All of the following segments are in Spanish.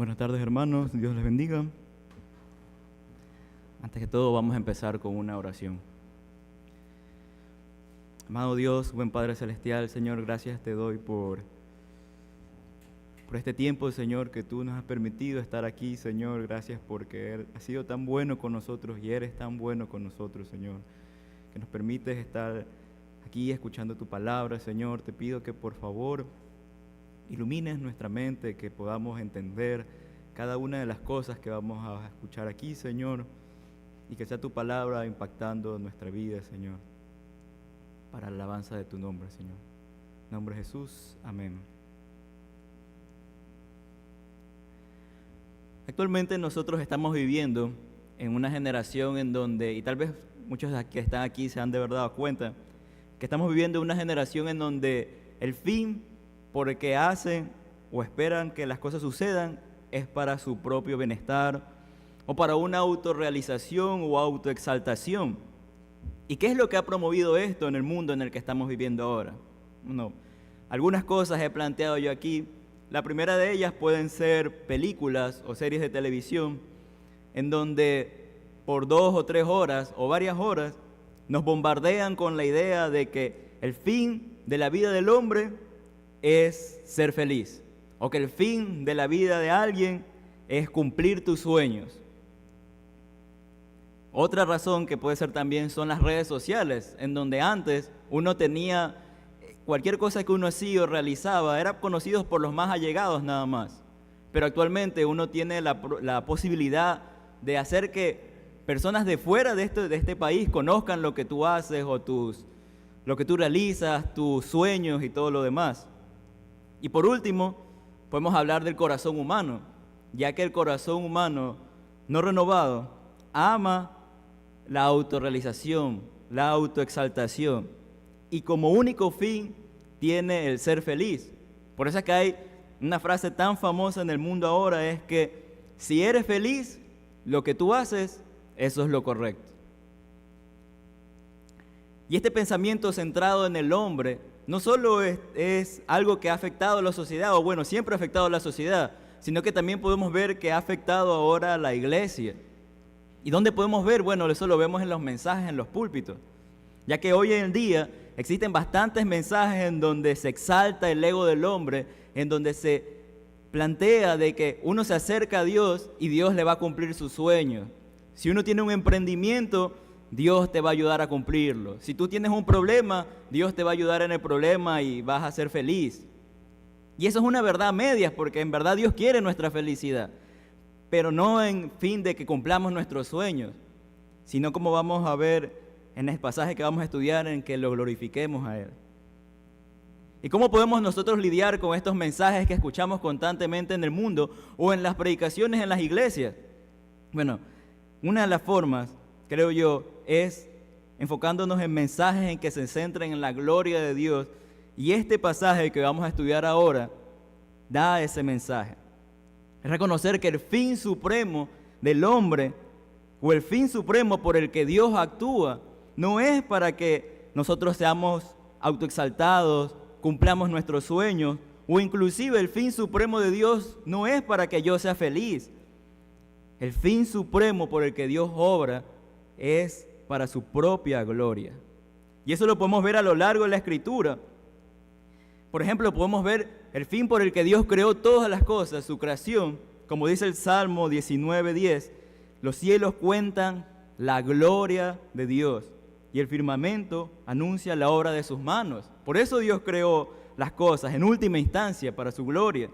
Buenas tardes, hermanos, Dios les bendiga. Antes que todo vamos a empezar con una oración. Amado Dios, buen Padre Celestial, Señor, gracias te doy por este tiempo, Señor, que tú nos has permitido estar aquí, Señor. Gracias porque has sido tan bueno con nosotros y eres tan bueno con nosotros, Señor, que nos permites estar aquí escuchando tu palabra, Señor. Te pido que por favor ilumines nuestra mente, que podamos entender cada una de las cosas que vamos a escuchar aquí, Señor, y que sea tu palabra impactando nuestra vida, Señor, para la alabanza de tu nombre, Señor. En nombre de Jesús, amén. Actualmente nosotros estamos viviendo en una generación en donde, y tal vez muchos que están aquí se han de verdad dado cuenta, que estamos viviendo una generación en donde el fin por el que hacen o esperan que las cosas sucedan es para su propio bienestar o para una autorrealización o autoexaltación. ¿Y qué es lo que ha promovido esto en el mundo en el que estamos viviendo ahora? Bueno, algunas cosas he planteado yo aquí. La primera de ellas pueden ser películas o series de televisión en donde por 2 o 3 horas o varias horas nos bombardean con la idea de que el fin de la vida del hombre es ser feliz, o que el fin de la vida de alguien es cumplir tus sueños. Otra razón que puede ser también son las redes sociales, en donde antes uno tenía cualquier cosa que uno hacía o realizaba, era conocido por los más allegados nada más. Pero actualmente uno tiene la posibilidad de hacer que personas de fuera de este país conozcan lo que tú haces o lo que tú realizas, tus sueños y todo lo demás. Y por último, podemos hablar del corazón humano, ya que el corazón humano no renovado ama la autorrealización, la autoexaltación, y como único fin tiene el ser feliz. Por eso es que hay una frase tan famosa en el mundo ahora, es que si eres feliz, lo que tú haces, eso es lo correcto. Y este pensamiento centrado en el hombre no solo es algo que ha afectado a la sociedad, o bueno, siempre ha afectado a la sociedad, sino que también podemos ver que ha afectado ahora a la iglesia. ¿Y dónde podemos ver? Bueno, eso lo vemos en los mensajes, en los púlpitos, ya que hoy en día existen bastantes mensajes en donde se exalta el ego del hombre, en donde se plantea de que uno se acerca a Dios y Dios le va a cumplir sus sueños. Si uno tiene un emprendimiento, Dios te va a ayudar a cumplirlo. Si tú tienes un problema, Dios te va a ayudar en el problema y vas a ser feliz. Y eso es una verdad a medias, porque en verdad Dios quiere nuestra felicidad, pero no en fin de que cumplamos nuestros sueños, sino como vamos a ver en el pasaje que vamos a estudiar, en que lo glorifiquemos a Él. ¿Y cómo podemos nosotros lidiar con estos mensajes que escuchamos constantemente en el mundo o en las predicaciones en las iglesias? Bueno, una de las formas, creo yo, es enfocándonos en mensajes en que se centren en la gloria de Dios, y este pasaje que vamos a estudiar ahora da ese mensaje. Es reconocer que el fin supremo del hombre, o el fin supremo por el que Dios actúa, no es para que nosotros seamos autoexaltados, cumplamos nuestros sueños, o inclusive el fin supremo de Dios no es para que yo sea feliz. El fin supremo por el que Dios obra es para su propia gloria. Y eso lo podemos ver a lo largo de la Escritura. Por ejemplo, podemos ver el fin por el que Dios creó todas las cosas, su creación. Como dice el Salmo 19:10, los cielos cuentan la gloria de Dios y el firmamento anuncia la obra de sus manos. Por eso Dios creó las cosas en última instancia para su gloria.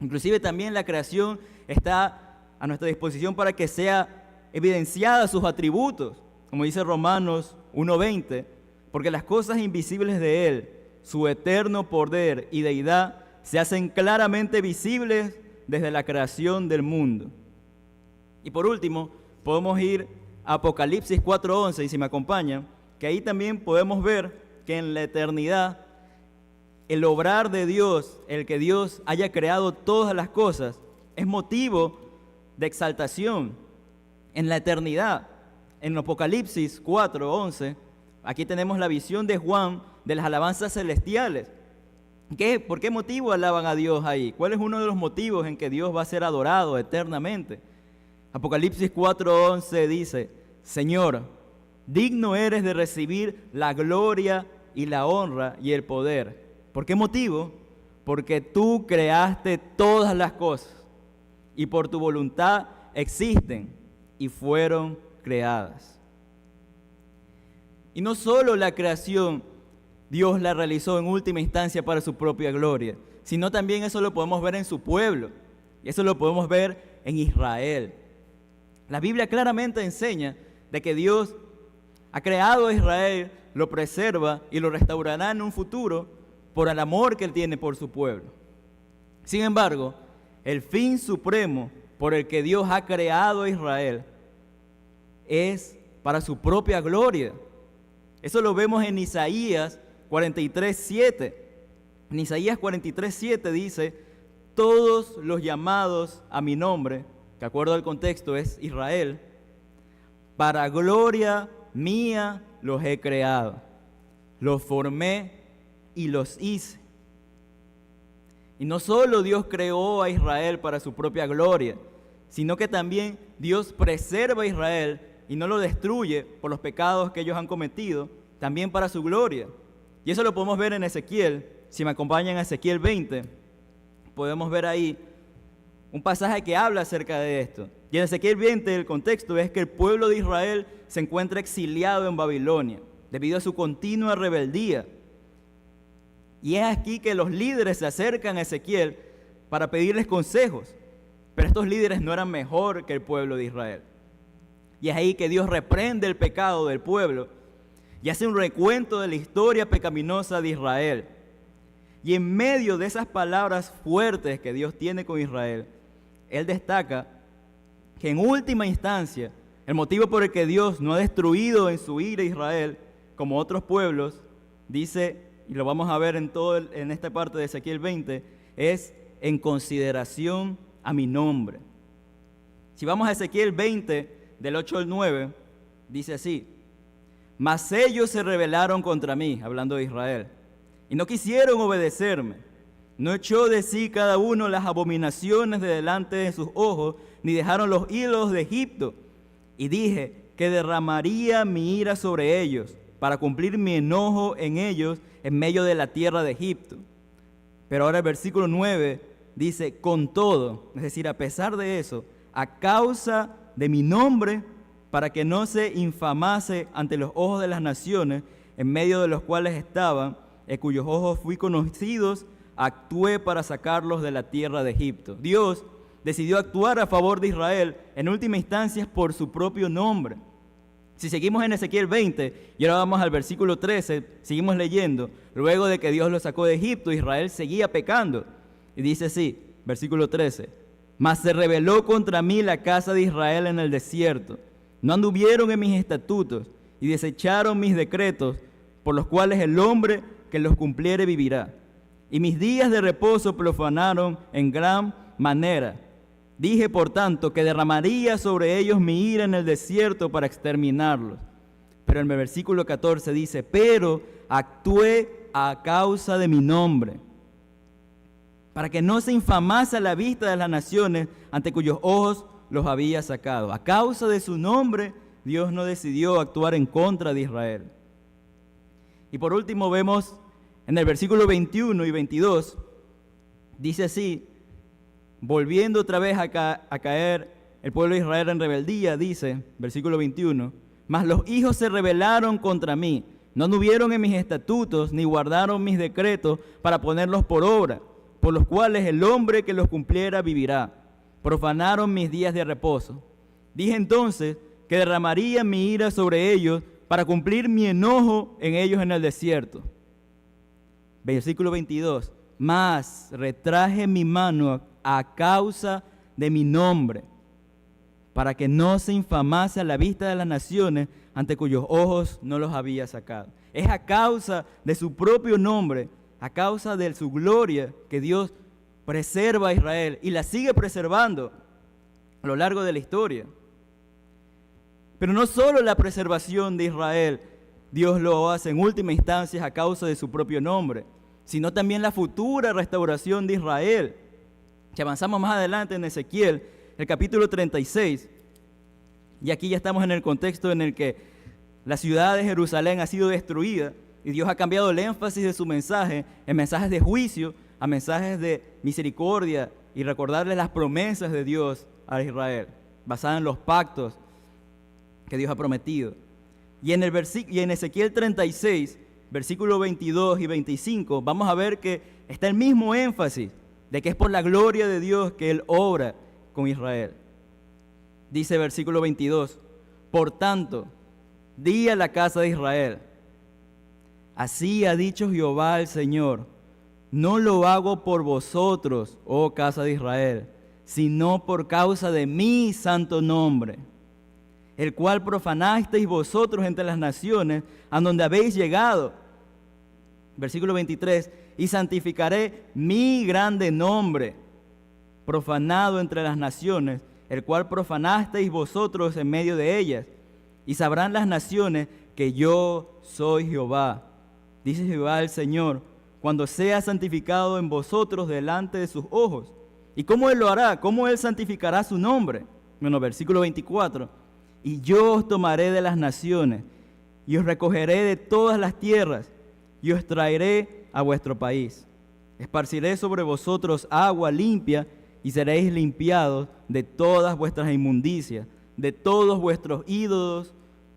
Inclusive también la creación está a nuestra disposición para que sea evidenciada sus atributos, como dice Romanos 1:20, porque las cosas invisibles de Él, su eterno poder y deidad, se hacen claramente visibles desde la creación del mundo. Y por último, podemos ir a Apocalipsis 4:11, y si me acompañan, que ahí también podemos ver que en la eternidad, el obrar de Dios, el que Dios haya creado todas las cosas, es motivo de exaltación en la eternidad. En Apocalipsis 4:11, aquí tenemos la visión de Juan de las alabanzas celestiales. ¿Por qué motivo alaban a Dios ahí? ¿Cuál es uno de los motivos en que Dios va a ser adorado eternamente? Apocalipsis 4:11 dice, Señor, digno eres de recibir la gloria y la honra y el poder. ¿Por qué motivo? Porque tú creaste todas las cosas y por tu voluntad existen y fueron creadas. Y no solo la creación Dios la realizó en última instancia para su propia gloria, sino también eso lo podemos ver en su pueblo, y eso lo podemos ver en Israel. La Biblia claramente enseña de que Dios ha creado a Israel, lo preserva y lo restaurará en un futuro por el amor que Él tiene por su pueblo. Sin embargo, el fin supremo por el que Dios ha creado a Israel es para su propia gloria. Eso lo vemos en Isaías 43:7. En Isaías 43:7 dice, todos los llamados a mi nombre, que acuerdo al contexto es Israel, para gloria mía los he creado, los formé y los hice. Y no solo Dios creó a Israel para su propia gloria, sino que también Dios preserva a Israel y no lo destruye por los pecados que ellos han cometido, también para su gloria. Y eso lo podemos ver en Ezequiel. Si me acompañan a Ezequiel 20, podemos ver ahí un pasaje que habla acerca de esto. Y en Ezequiel 20 el contexto es que el pueblo de Israel se encuentra exiliado en Babilonia debido a su continua rebeldía. Y es aquí que los líderes se acercan a Ezequiel para pedirles consejos, pero estos líderes no eran mejor que el pueblo de Israel. Y es ahí que Dios reprende el pecado del pueblo y hace un recuento de la historia pecaminosa de Israel. Y en medio de esas palabras fuertes que Dios tiene con Israel, Él destaca que en última instancia, el motivo por el que Dios no ha destruido en su ira a Israel, como otros pueblos, dice, y lo vamos a ver en esta parte de Ezequiel 20, es en consideración a mi nombre. Si vamos a Ezequiel 20, del 8 al 9, dice así, mas ellos se rebelaron contra mí, hablando de Israel, y no quisieron obedecerme. No echó de sí cada uno las abominaciones de delante de sus ojos, ni dejaron los ídolos de Egipto. Y dije que derramaría mi ira sobre ellos, para cumplir mi enojo en ellos en medio de la tierra de Egipto. Pero ahora el versículo 9 dice, con todo, es decir, a pesar de eso, a causa de mi nombre, para que no se infamase ante los ojos de las naciones, en medio de los cuales estaban, en cuyos ojos fui conocidos, actué para sacarlos de la tierra de Egipto. Dios decidió actuar a favor de Israel, en última instancia por su propio nombre. Si seguimos en Ezequiel 20, y ahora vamos al versículo 13, seguimos leyendo, luego de que Dios los sacó de Egipto, Israel seguía pecando. Y dice así, versículo 13, mas se rebeló contra mí la casa de Israel en el desierto. No anduvieron en mis estatutos y desecharon mis decretos, por los cuales el hombre que los cumpliere vivirá. Y mis días de reposo profanaron en gran manera. Dije, por tanto, que derramaría sobre ellos mi ira en el desierto para exterminarlos. Pero en el versículo 14 dice, pero actué a causa de mi nombre, para que no se infamase a la vista de las naciones ante cuyos ojos los había sacado. A causa de su nombre, Dios no decidió actuar en contra de Israel. Y por último vemos en el versículo 21 y 22, dice así, volviendo otra vez a caer el pueblo de Israel en rebeldía, dice, versículo 21, mas los hijos se rebelaron contra mí, no anduvieron en mis estatutos, ni guardaron mis decretos para ponerlos por obra, por los cuales el hombre que los cumpliera vivirá. Profanaron mis días de reposo. Dije entonces que derramaría mi ira sobre ellos para cumplir mi enojo en ellos en el desierto. Versículo 22. Mas retraje mi mano a causa de mi nombre, para que no se infamase a la vista de las naciones ante cuyos ojos no los había sacado. Es a causa de su propio nombre, a causa de su gloria, que Dios preserva a Israel y la sigue preservando a lo largo de la historia. Pero no solo la preservación de Israel, Dios lo hace en última instancia a causa de su propio nombre, sino también la futura restauración de Israel. Si avanzamos más adelante en Ezequiel, el capítulo 36, y aquí ya estamos en el contexto en el que la ciudad de Jerusalén ha sido destruida y Dios ha cambiado el énfasis de su mensaje en mensajes de juicio a mensajes de misericordia y recordarles las promesas de Dios a Israel, basadas en los pactos que Dios ha prometido. Y en Ezequiel 36, versículos 22 y 25, vamos a ver que está el mismo énfasis de que es por la gloria de Dios que Él obra con Israel. Dice versículo 22, por tanto, di a la casa de Israel, así ha dicho Jehová el Señor, no lo hago por vosotros, oh casa de Israel, sino por causa de mi santo nombre, el cual profanasteis vosotros entre las naciones, a donde habéis llegado. Versículo 23, y santificaré mi grande nombre, profanado entre las naciones, el cual profanasteis vosotros en medio de ellas, y sabrán las naciones que yo soy Jehová, dice Jehová el Señor, cuando sea santificado en vosotros delante de sus ojos. ¿Y cómo Él lo hará? ¿Cómo Él santificará su nombre? Bueno, versículo 24, y yo os tomaré de las naciones, y os recogeré de todas las tierras, y os traeré a vuestro país. Esparciré sobre vosotros agua limpia, y seréis limpiados de todas vuestras inmundicias, de todos vuestros ídolos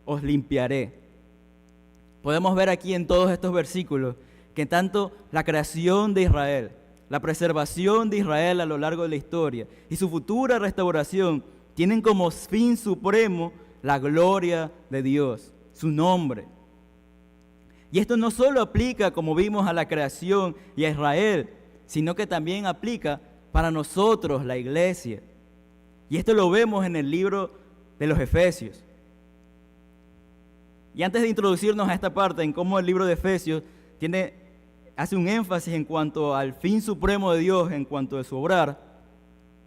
os limpiaré. Podemos ver aquí en todos estos versículos que tanto la creación de Israel, la preservación de Israel a lo largo de la historia y su futura restauración tienen como fin supremo la gloria de Dios, su nombre. Y esto no solo aplica, como vimos, a la creación y a Israel, sino que también aplica para nosotros, la iglesia. Y esto lo vemos en el libro de los Efesios. Y antes de introducirnos a esta parte, en cómo el libro de Efesios hace un énfasis en cuanto al fin supremo de Dios, en cuanto a su obrar,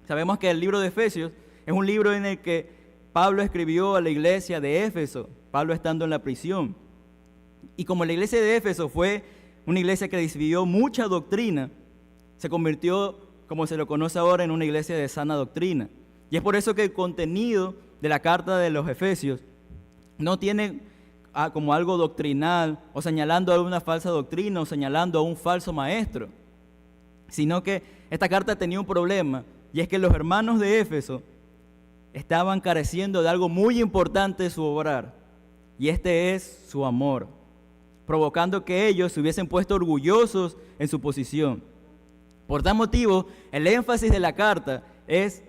sabemos que el libro de Efesios es un libro en el que Pablo escribió a la iglesia de Éfeso, Pablo estando en la prisión. Y como la iglesia de Éfeso fue una iglesia que recibió mucha doctrina, se convirtió, como se lo conoce ahora, en una iglesia de sana doctrina. Y es por eso que el contenido de la carta de los Efesios no tiene como algo doctrinal o señalando a una falsa doctrina o señalando a un falso maestro, sino que esta carta tenía un problema, y es que los hermanos de Éfeso estaban careciendo de algo muy importante de su obrar, y este es su amor, provocando que ellos se hubiesen puesto orgullosos en su posición. Por tal motivo, el énfasis de la carta es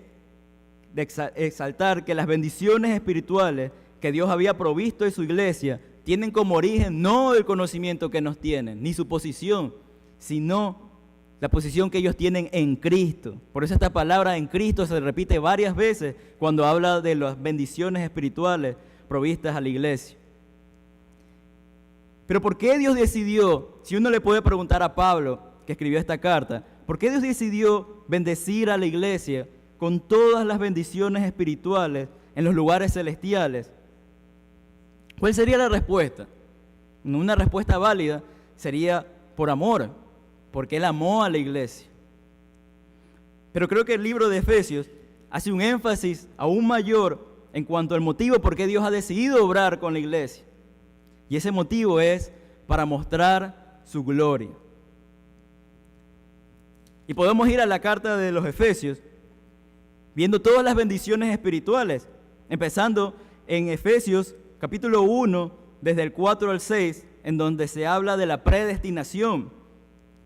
de exaltar que las bendiciones espirituales que Dios había provisto en su iglesia tienen como origen no el conocimiento que nos tienen, ni su posición, sino la posición que ellos tienen en Cristo. Por eso esta palabra en Cristo se repite varias veces cuando habla de las bendiciones espirituales provistas a la iglesia. Pero ¿por qué Dios decidió, si uno le puede preguntar a Pablo, que escribió esta carta, ¿por qué Dios decidió bendecir a la iglesia con todas las bendiciones espirituales en los lugares celestiales? ¿Cuál sería la respuesta? Una respuesta válida sería por amor, porque Él amó a la iglesia. Pero creo que el libro de Efesios hace un énfasis aún mayor en cuanto al motivo por qué Dios ha decidido obrar con la iglesia. Y ese motivo es para mostrar su gloria. Y podemos ir a la carta de los Efesios, viendo todas las bendiciones espirituales, empezando en Efesios capítulo 1, desde el 4 al 6, en donde se habla de la predestinación,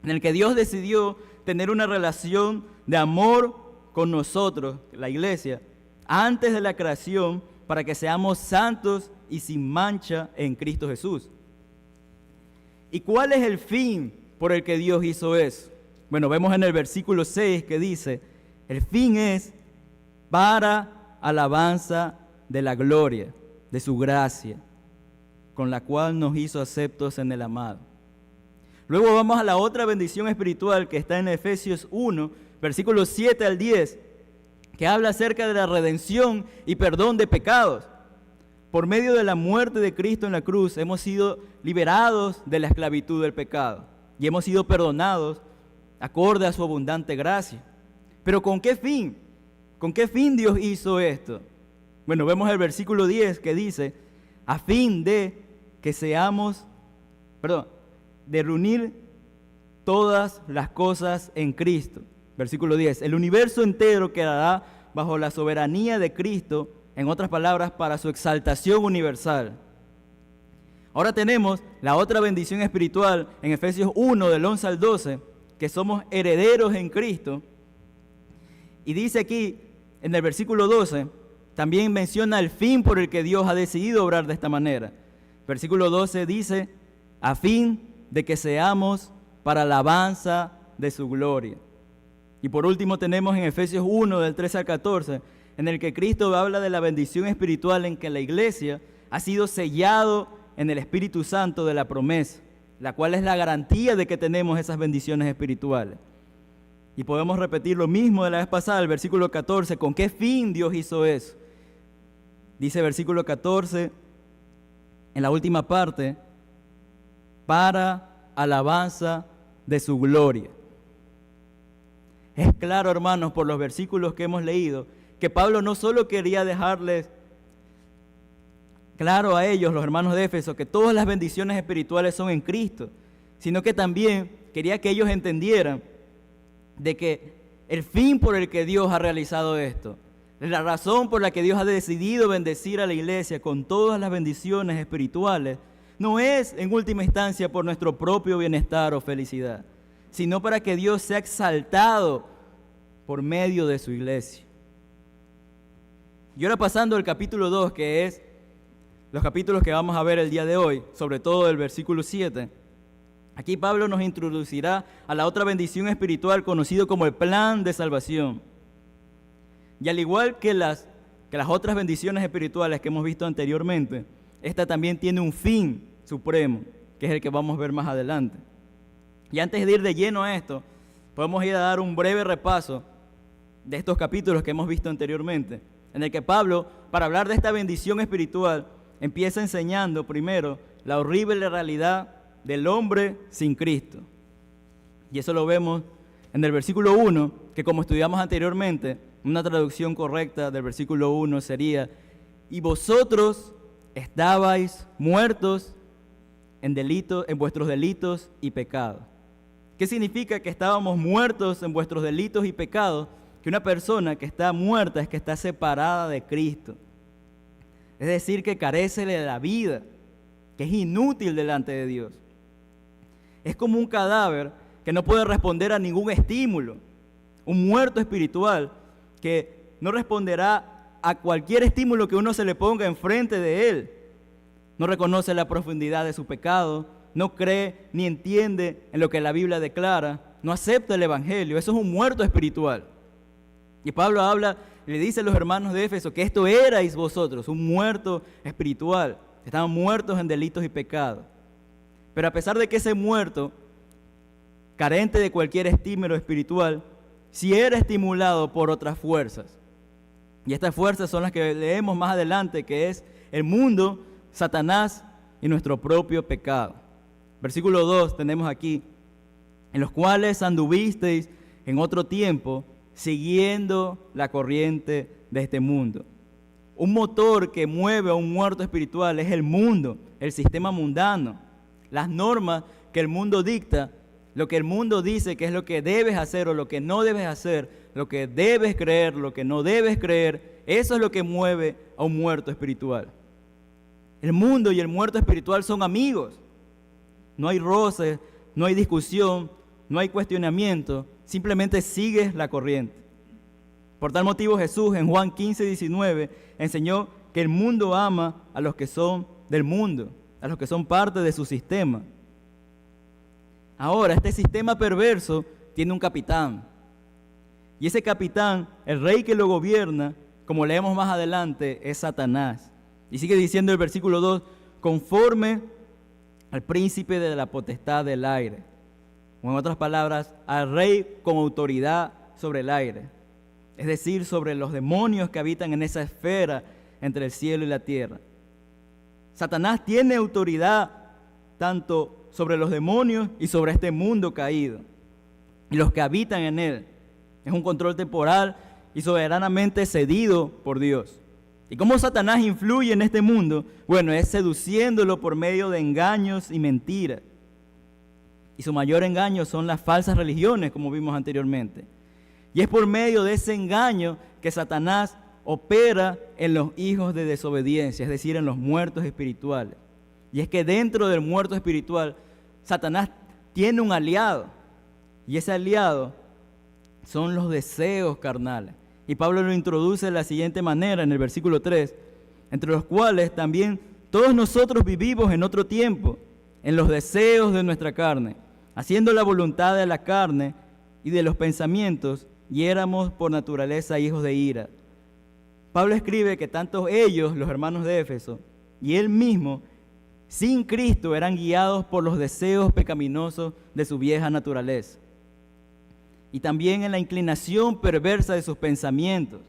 en el que Dios decidió tener una relación de amor con nosotros, la iglesia, antes de la creación, para que seamos santos y sin mancha en Cristo Jesús. ¿Y cuál es el fin por el que Dios hizo eso? Bueno, vemos en el versículo 6 que dice, el fin es para alabanza de la gloria, de su gracia, con la cual nos hizo aceptos en el amado. Luego vamos a la otra bendición espiritual que está en Efesios 1, versículos 7 al 10, que habla acerca de la redención y perdón de pecados. Por medio de la muerte de Cristo en la cruz hemos sido liberados de la esclavitud del pecado. y hemos sido perdonados acorde a su abundante gracia. Pero ¿con qué fin? ¿Con qué fin Dios hizo esto? Bueno, vemos el versículo 10 que dice, a fin de que de reunir todas las cosas en Cristo. Versículo 10, el universo entero quedará bajo la soberanía de Cristo, en otras palabras, para su exaltación universal. Ahora tenemos la otra bendición espiritual en Efesios 1, del 11 al 12, que somos herederos en Cristo. Y dice aquí, en el versículo 12, también menciona el fin por el que Dios ha decidido obrar de esta manera. Versículo 12 dice, a fin de que seamos para alabanza de su gloria. Y por último tenemos en Efesios 1, del 13 al 14, en el que Cristo habla de la bendición espiritual en que la iglesia ha sido sellado en el Espíritu Santo de la promesa, la cual es la garantía de que tenemos esas bendiciones espirituales. Y podemos repetir lo mismo de la vez pasada, el versículo 14, ¿con qué fin Dios hizo eso? Dice versículo 14, en la última parte, para alabanza de su gloria. Es claro, hermanos, por los versículos que hemos leído, que Pablo no solo quería dejarles claro a ellos, los hermanos de Éfeso, que todas las bendiciones espirituales son en Cristo, sino que también quería que ellos entendieran de que el fin por el que Dios ha realizado esto, la razón por la que Dios ha decidido bendecir a la iglesia con todas las bendiciones espirituales, no es en última instancia por nuestro propio bienestar o felicidad, sino para que Dios sea exaltado por medio de su iglesia. Y ahora pasando al capítulo 2, que es los capítulos que vamos a ver el día de hoy, sobre todo el versículo 7, aquí Pablo nos introducirá a la otra bendición espiritual conocido como el plan de salvación. Y al igual que las otras bendiciones espirituales que hemos visto anteriormente, esta también tiene un fin supremo, que es el que vamos a ver más adelante. Y antes de ir de lleno a esto, podemos ir a dar un breve repaso de estos capítulos que hemos visto anteriormente, en el que Pablo, para hablar de esta bendición espiritual, empieza enseñando primero la horrible realidad del hombre sin Cristo. Y eso lo vemos en el versículo 1, que como estudiamos anteriormente, una traducción correcta del versículo 1 sería, y vosotros estabais muertos en vuestros delitos y pecados. ¿Qué significa que estábamos muertos en vuestros delitos y pecados? Que una persona que está muerta es que está separada de Cristo. Es decir, que carece de la vida, que es inútil delante de Dios. Es como un cadáver que no puede responder a ningún estímulo. Un muerto espiritual que no responderá a cualquier estímulo que uno se le ponga enfrente de él. No reconoce la profundidad de su pecado, no cree ni entiende en lo que la Biblia declara, no acepta el Evangelio. Eso es un muerto espiritual. Y Pablo le dice a los hermanos de Éfeso que esto erais vosotros, un muerto espiritual. Estaban muertos en delitos y pecados. Pero a pesar de que ese muerto, carente de cualquier estímulo espiritual, sí era estimulado por otras fuerzas. Y estas fuerzas son las que leemos más adelante, que es el mundo, Satanás y nuestro propio pecado. Versículo 2 tenemos aquí, en los cuales anduvisteis en otro tiempo, siguiendo la corriente de este mundo. Un motor que mueve a un muerto espiritual es el mundo, el sistema mundano, las normas que el mundo dicta, lo que el mundo dice que es lo que debes hacer o lo que no debes hacer, lo que debes creer, lo que no debes creer. Eso es lo que mueve a un muerto espiritual. El mundo y el muerto espiritual son amigos. No hay roces, no hay discusión, no hay cuestionamiento, simplemente sigues la corriente. Por tal motivo Jesús en Juan 15:19 enseñó que el mundo ama a los que son del mundo, a los que son parte de su sistema. Ahora, este sistema perverso tiene un capitán. Y ese capitán, el rey que lo gobierna, como leemos más adelante, es Satanás. Y sigue diciendo el versículo 2, conforme al príncipe de la potestad del aire. O en otras palabras, al rey con autoridad sobre el aire. Es decir, sobre los demonios que habitan en esa esfera entre el cielo y la tierra. Satanás tiene autoridad tanto sobre los demonios y sobre este mundo caído y los que habitan en él. Es un control temporal y soberanamente cedido por Dios. ¿Y cómo Satanás influye en este mundo? Bueno, es seduciéndolo por medio de engaños y mentiras. Y su mayor engaño son las falsas religiones, como vimos anteriormente. Y es por medio de ese engaño que Satanás opera en los hijos de desobediencia, es decir, en los muertos espirituales. Y es que dentro del muerto espiritual, Satanás tiene un aliado. Y ese aliado son los deseos carnales. Y Pablo lo introduce de la siguiente manera en el versículo 3, entre los cuales también todos nosotros vivimos en otro tiempo, en los deseos de nuestra carne, haciendo la voluntad de la carne y de los pensamientos, y éramos por naturaleza hijos de ira. Pablo escribe que tanto ellos, los hermanos de Éfeso, y él mismo, sin Cristo, eran guiados por los deseos pecaminosos de su vieja naturaleza. Y también en la inclinación perversa de sus pensamientos.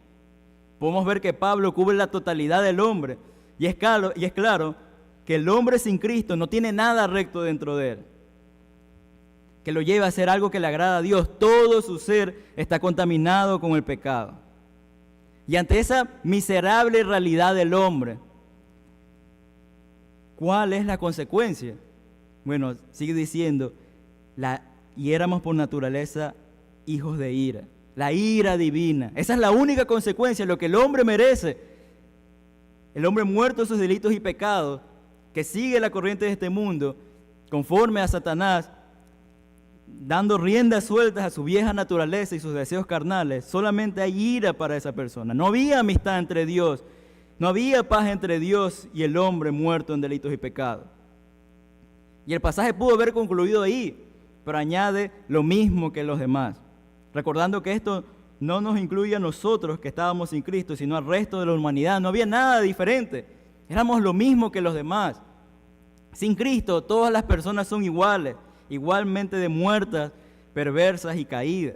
Podemos ver que Pablo cubre la totalidad del hombre, y es claro que el hombre sin Cristo no tiene nada recto dentro de él, que lo lleva a hacer algo que le agrada a Dios. Todo su ser está contaminado con el pecado. Y ante esa miserable realidad del hombre, ¿cuál es la consecuencia? Bueno, sigue diciendo, y éramos por naturaleza hijos de ira, la ira divina. Esa es la única consecuencia, lo que el hombre merece. El hombre muerto en sus delitos y pecados, que sigue la corriente de este mundo, conforme a Satanás, dando riendas sueltas a su vieja naturaleza y sus deseos carnales, solamente hay ira para esa persona. No había amistad entre Dios, no había paz entre Dios y el hombre muerto en delitos y pecados. Y el pasaje pudo haber concluido ahí, pero añade lo mismo que los demás, recordando que esto no nos incluye a nosotros que estábamos sin Cristo, sino al resto de la humanidad. No había nada diferente, éramos lo mismo que los demás. Sin Cristo todas las personas son iguales, igualmente de muertas, perversas y caídas.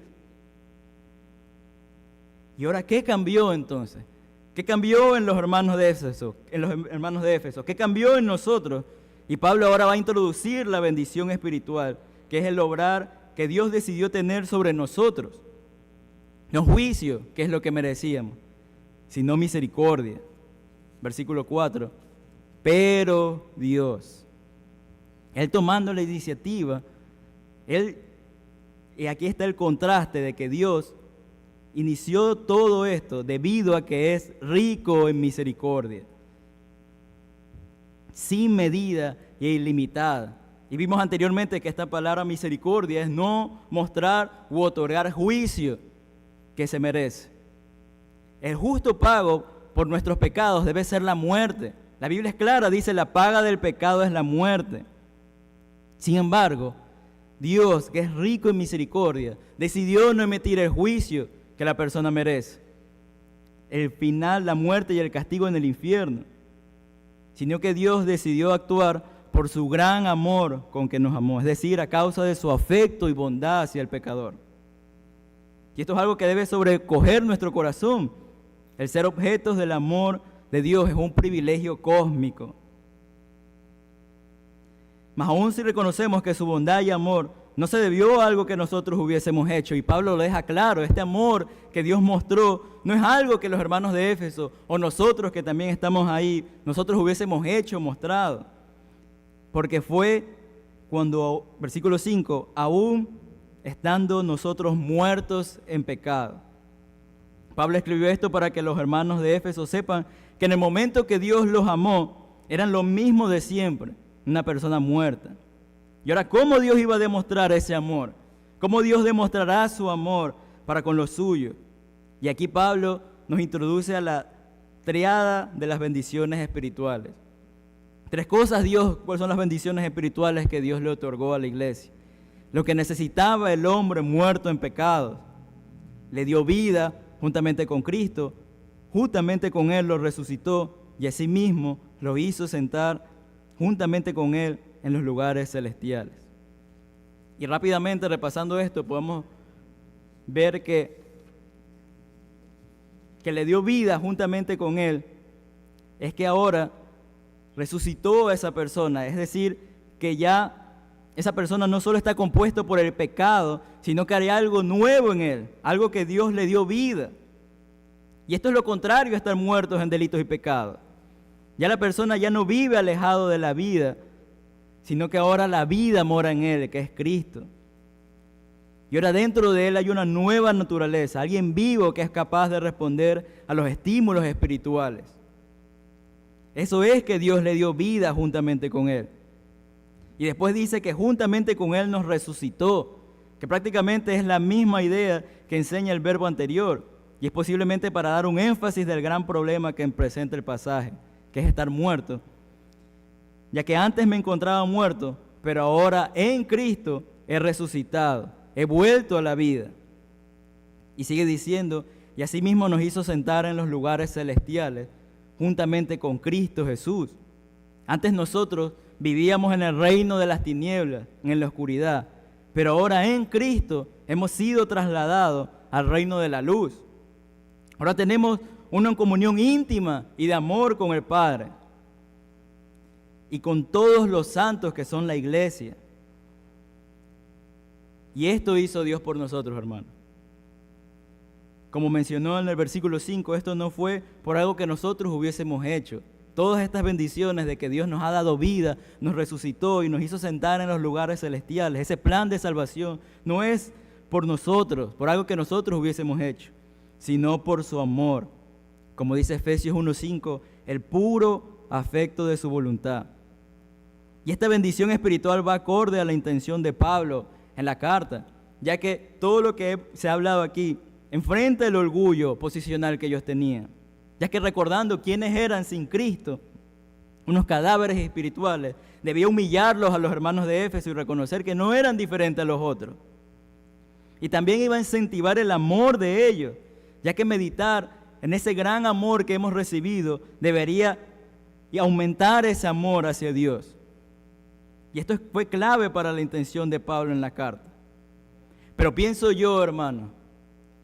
¿Y ahora qué cambió entonces? ¿Qué cambió en los hermanos de Éfeso? ¿Qué cambió en nosotros? Y Pablo ahora va a introducir la bendición espiritual, que es el obrar que Dios decidió tener sobre nosotros. No juicio, que es lo que merecíamos, sino misericordia. Versículo 4. Pero Dios, Él tomando la iniciativa, y aquí está el contraste de que Dios inició todo esto debido a que es rico en misericordia, sin medida e ilimitada. Y vimos anteriormente que esta palabra misericordia es no mostrar u otorgar juicio que se merece. El justo pago por nuestros pecados debe ser la muerte. La Biblia es clara, dice, la paga del pecado es la muerte. Sin embargo, Dios, que es rico en misericordia, decidió no emitir el juicio que la persona merece, el final, la muerte y el castigo en el infierno, sino que Dios decidió actuar por su gran amor con que nos amó, es decir, a causa de su afecto y bondad hacia el pecador. Y esto es algo que debe sobrecoger nuestro corazón. El ser objetos del amor de Dios es un privilegio cósmico. Mas aún si reconocemos que su bondad y amor no se debió a algo que nosotros hubiésemos hecho, y Pablo lo deja claro, este amor que Dios mostró no es algo que los hermanos de Éfeso o nosotros que también estamos ahí, nosotros hubiésemos hecho, mostrado, porque fue cuando, versículo 5, aún estando nosotros muertos en pecado. Pablo escribió esto para que los hermanos de Éfeso sepan que en el momento que Dios los amó, eran lo mismo de siempre, una persona muerta. Y ahora, ¿cómo Dios iba a demostrar ese amor? ¿Cómo Dios demostrará su amor para con los suyos? Y aquí Pablo nos introduce a la triada de las bendiciones espirituales. Tres cosas ¿cuáles son las bendiciones espirituales que Dios le otorgó a la iglesia? Lo que necesitaba el hombre muerto en pecados, le dio vida juntamente con Cristo, juntamente con Él lo resucitó y asimismo lo hizo sentar juntamente con Él en los lugares celestiales. Y rápidamente repasando esto, podemos ver que le dio vida juntamente con Él, es que ahora resucitó a esa persona, es decir, que ya esa persona no solo está compuesto por el pecado, sino que hay algo nuevo en él, algo que Dios le dio vida. Y esto es lo contrario a estar muertos en delitos y pecados. Ya la persona ya no vive alejado de la vida, sino que ahora la vida mora en él, que es Cristo. Y ahora dentro de él hay una nueva naturaleza, alguien vivo que es capaz de responder a los estímulos espirituales. Eso es que Dios le dio vida juntamente con él. Y después dice que juntamente con él nos resucitó, que prácticamente es la misma idea que enseña el verbo anterior. Y es posiblemente para dar un énfasis del gran problema que presenta el pasaje, que es estar muerto. Ya que antes me encontraba muerto, pero ahora en Cristo he resucitado, he vuelto a la vida. Y sigue diciendo, y asimismo nos hizo sentar en los lugares celestiales, juntamente con Cristo Jesús. Antes nosotros vivíamos en el reino de las tinieblas, en la oscuridad, pero ahora en Cristo hemos sido trasladados al reino de la luz. Ahora tenemos una comunión íntima y de amor con el Padre y con todos los santos que son la iglesia. Y esto hizo Dios por nosotros, hermanos. Como mencionó en el versículo 5, esto no fue por algo que nosotros hubiésemos hecho. Todas estas bendiciones de que Dios nos ha dado vida, nos resucitó y nos hizo sentar en los lugares celestiales, ese plan de salvación no es por nosotros, por algo que nosotros hubiésemos hecho, sino por su amor. Como dice Efesios 1:5, el puro afecto de su voluntad. Y esta bendición espiritual va acorde a la intención de Pablo en la carta, ya que todo lo que se ha hablado aquí enfrenta el orgullo posicional que ellos tenían, ya que recordando quiénes eran sin Cristo, unos cadáveres espirituales, debía humillarlos a los hermanos de Éfeso y reconocer que no eran diferentes a los otros. Y también iba a incentivar el amor de ellos, ya que meditar en ese gran amor que hemos recibido debería aumentar ese amor hacia Dios. Y esto fue clave para la intención de Pablo en la carta. Pero pienso yo, hermano,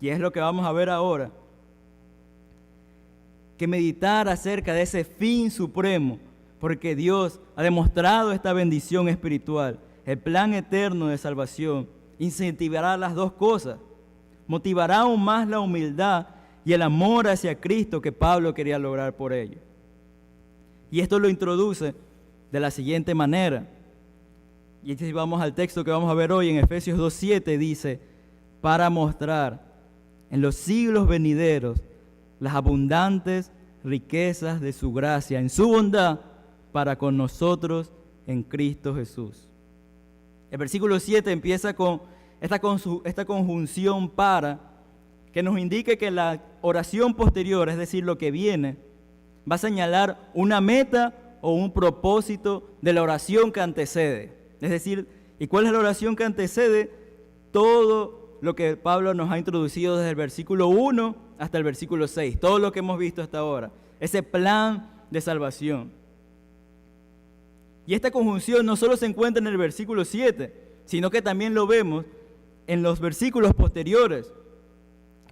y es lo que vamos a ver ahora, que meditar acerca de ese fin supremo, porque Dios ha demostrado esta bendición espiritual, el plan eterno de salvación, incentivará las dos cosas, motivará aún más la humildad y el amor hacia Cristo que Pablo quería lograr por ello. Y esto lo introduce de la siguiente manera. Y si vamos al texto que vamos a ver hoy en Efesios 2:7, dice, para mostrar en los siglos venideros las abundantes riquezas de su gracia, en su bondad para con nosotros en Cristo Jesús. El versículo 7 empieza con esta conjunción para, que nos indique que la oración posterior, es decir, lo que viene, va a señalar una meta o un propósito de la oración que antecede. Es decir, ¿y cuál es la oración que antecede? Todo lo que Pablo nos ha introducido desde el versículo 1 hasta el versículo 6, todo lo que hemos visto hasta ahora, ese plan de salvación. Y esta conjunción no solo se encuentra en el versículo 7, sino que también lo vemos en los versículos posteriores.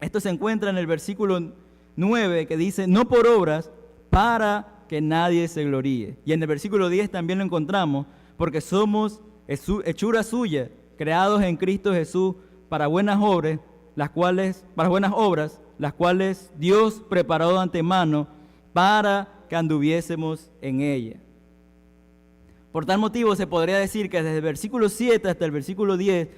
Esto se encuentra en el versículo 9, que dice, no por obras, para que nadie se gloríe. Y en el versículo 10 también lo encontramos, porque somos hechura suya, creados en Cristo Jesús para buenas obras, las cuales Dios preparó de antemano para que anduviésemos en ella. Por tal motivo se podría decir que desde el versículo 7 hasta el versículo 10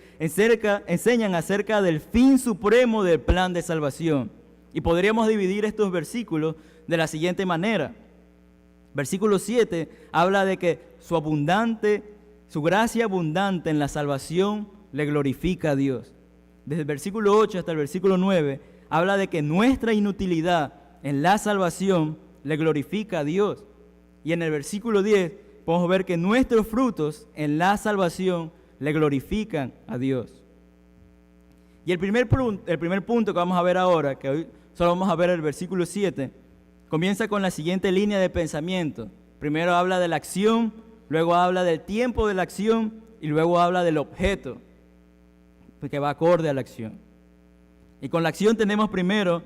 enseñan acerca del fin supremo del plan de salvación. Y podríamos dividir estos versículos de la siguiente manera. Versículo 7 habla de que su gracia abundante en la salvación le glorifica a Dios. Desde el versículo 8 hasta el versículo 9 habla de que nuestra inutilidad en la salvación le glorifica a Dios. Y en el versículo 10 podemos ver que nuestros frutos en la salvación le glorifican a Dios. Y el primer punto que vamos a ver ahora, que hoy solo vamos a ver el versículo 7, comienza con la siguiente línea de pensamiento. Primero habla de la acción, luego habla del tiempo de la acción y luego habla del objeto que va acorde a la acción. Y con la acción tenemos primero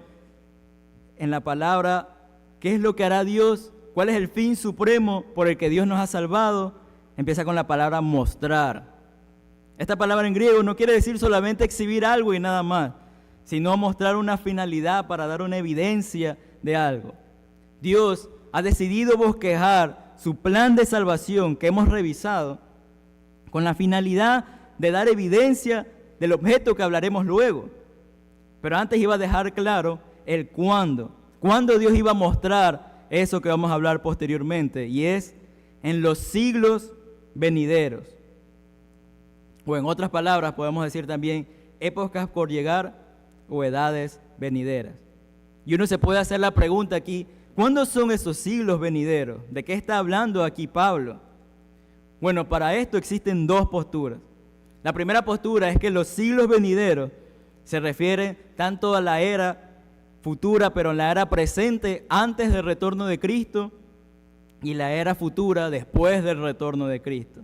en la palabra qué es lo que hará Dios, cuál es el fin supremo por el que Dios nos ha salvado empieza con la palabra mostrar. Esta palabra en griego no quiere decir solamente exhibir algo y nada más, sino mostrar una finalidad para dar una evidencia de algo. Dios ha decidido bosquejar su plan de salvación que hemos revisado con la finalidad de dar evidencia del objeto que hablaremos luego. Pero antes iba a dejar claro el cuándo. Cuándo Dios iba a mostrar eso que vamos a hablar posteriormente, y es en los siglos venideros. O en otras palabras podemos decir también épocas por llegar o edades venideras. Y uno se puede hacer la pregunta aquí, ¿cuándo son esos siglos venideros? ¿De qué está hablando aquí Pablo? Bueno, para esto existen dos posturas. La primera postura es que los siglos venideros se refieren tanto a la era futura, pero en la era presente antes del retorno de Cristo, y la era futura después del retorno de Cristo.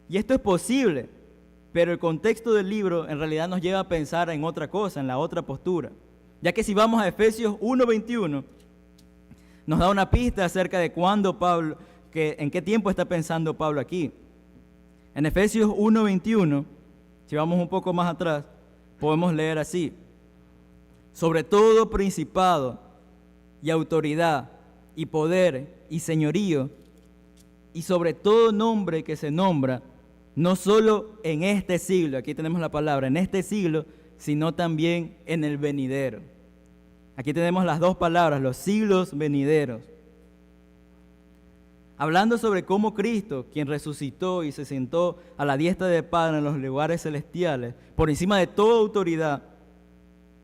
Y esto es posible, pero el contexto del libro en realidad nos lleva a pensar en otra cosa, en la otra postura. Ya que si vamos a Efesios 1:21, nos da una pista acerca de cuándo Pablo, en qué tiempo está pensando Pablo aquí. En Efesios 1:21, si vamos un poco más atrás, podemos leer así: sobre todo principado y autoridad y poder y señorío, y sobre todo nombre que se nombra, no solo en este siglo, aquí tenemos la palabra, en este siglo, sino también en el venidero. Aquí tenemos las dos palabras, los siglos venideros. Hablando sobre cómo Cristo, quien resucitó y se sentó a la diestra del Padre en los lugares celestiales, por encima de toda autoridad,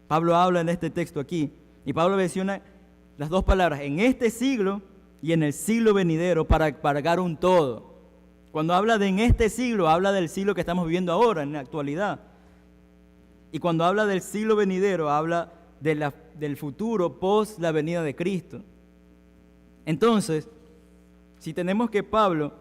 Pablo habla en este texto aquí, y Pablo menciona las dos palabras, en este siglo y en el siglo venidero, para pagar un todo. Cuando habla de en este siglo, habla del siglo que estamos viviendo ahora, en la actualidad. Y cuando habla del siglo venidero, habla del futuro post la venida de Cristo. Entonces, si tenemos que Pablo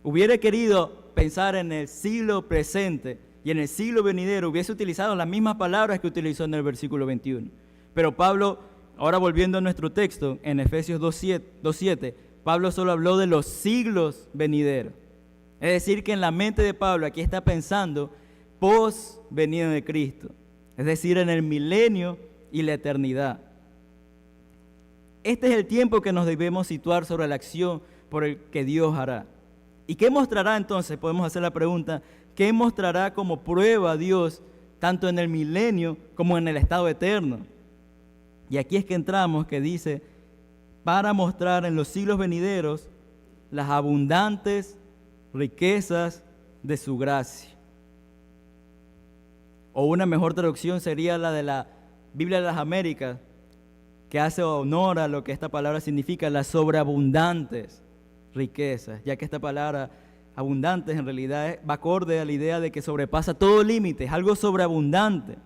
hubiera querido pensar en el siglo presente y en el siglo venidero, hubiese utilizado las mismas palabras que utilizó en el versículo 21. Pero Pablo, ahora volviendo a nuestro texto, en Efesios 2:7, Pablo solo habló de los siglos venideros. Es decir, que en la mente de Pablo aquí está pensando post venida de Cristo, es decir, en el milenio y la eternidad. Este es el tiempo que nos debemos situar sobre la acción por el que Dios hará. ¿Y qué mostrará entonces? Podemos hacer la pregunta, ¿qué mostrará como prueba a Dios tanto en el milenio como en el estado eterno? Y aquí es que entramos, que dice, para mostrar en los siglos venideros las abundantes riquezas de su gracia. O una mejor traducción sería la de la Biblia de las Américas, que hace honor a lo que esta palabra significa, las sobreabundantes riquezas, ya que esta palabra abundantes en realidad va acorde a la idea de que sobrepasa todo límite, es algo sobreabundante.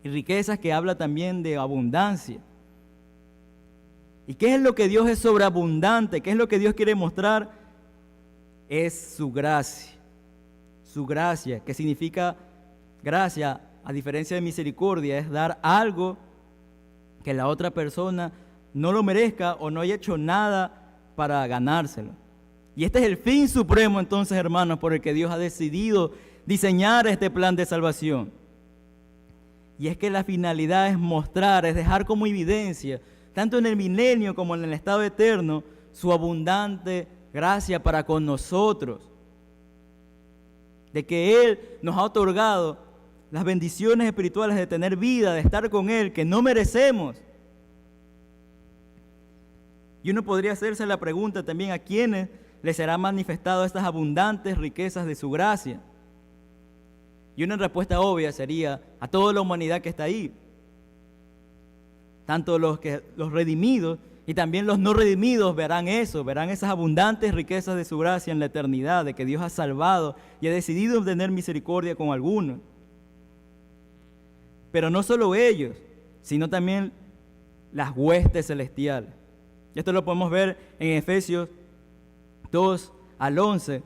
Y riquezas que habla también de abundancia. ¿Y qué es lo que Dios es sobreabundante? ¿Qué es lo que Dios quiere mostrar? Es su gracia. Su gracia, que significa gracia, a diferencia de misericordia, es dar algo que la otra persona no lo merezca o no haya hecho nada para ganárselo. Y este es el fin supremo entonces, hermanos, por el que Dios ha decidido diseñar este plan de salvación. Y es que la finalidad es mostrar, es dejar como evidencia, tanto en el milenio como en el estado eterno, su abundante gracia para con nosotros. De que Él nos ha otorgado las bendiciones espirituales de tener vida, de estar con Él, que no merecemos. Y uno podría hacerse la pregunta también, ¿a quiénes les será manifestado estas abundantes riquezas de su gracia? Y una respuesta obvia sería a toda la humanidad que está ahí. Tanto los redimidos y también los no redimidos verán eso, verán esas abundantes riquezas de su gracia en la eternidad, de que Dios ha salvado y ha decidido tener misericordia con algunos. Pero no solo ellos, sino también las huestes celestiales. Y esto lo podemos ver en Efesios 2:11,